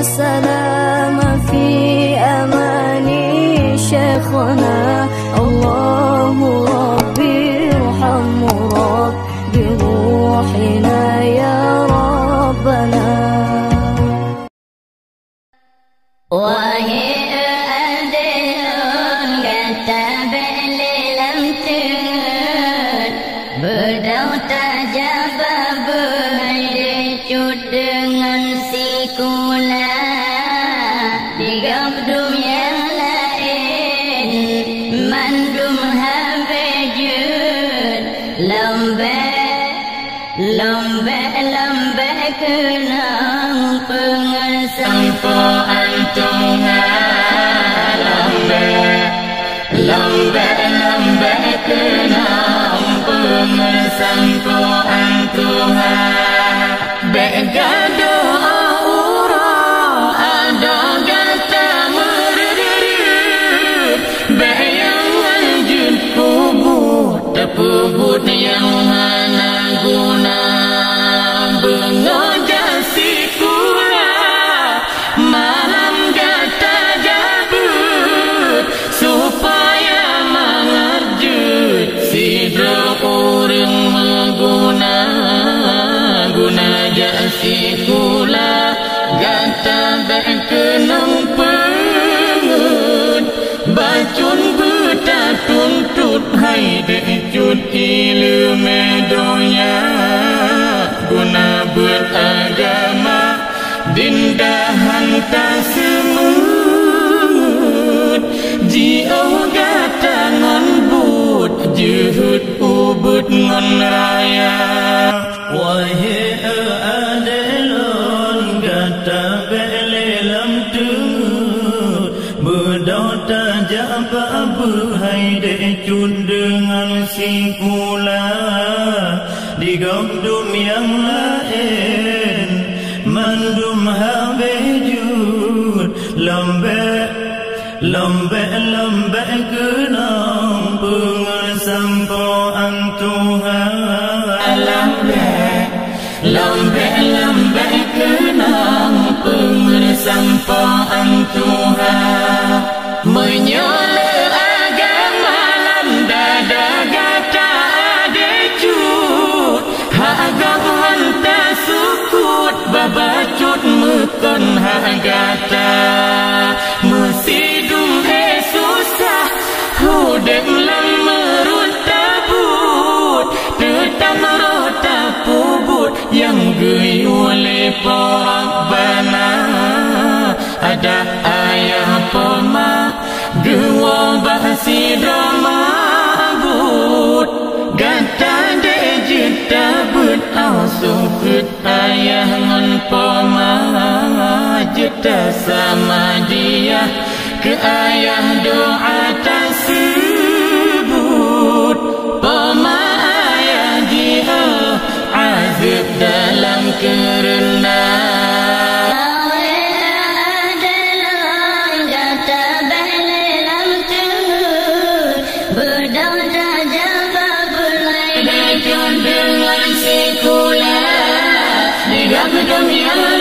سلام في أمان شيخنا الله ربي ارحم رب بروحنا يا ربنا. Wahai adilun kata belam tun berdau tajabah berdecut dengan sikula digabdum yang lain mandum habejud lambe kenang pengesampoan Tuhan lambe kenang pengesampoan Tuhan begado aura ada gata mererit bayang lanjut kubut tepubut yang mana guna bengojasi kula malam gata jabut supaya mengerjut sidra orang mengguna guna jasi kula gata berkenang pengut bacun buta tuntut hai decut ilu medonya guna beragama dindahan tak semut jiau gata ngon but juhud ubud ngon raya. Wahai adelon gata belelam tut berdota jabah berhai decut dengan sikula digabdum yang lain mandum habejud lambe kenang pengesampoan Tuhan lambe kenang pengesampoan Tuhan menyala agama lam dada gata adecut agak hantar sukut babacut mekon hagata mesidum susah hudem lam merut tabut tetap rota pubut yang gei oleh Rabbana ada ayah pema gewa bahasi drama but gata dejit tabut sukut ayah ngon poma jeta sama dia ke ayah doa tersebut poma ayah dia azab dalam kerendahan. Dengan sikula digabdum yang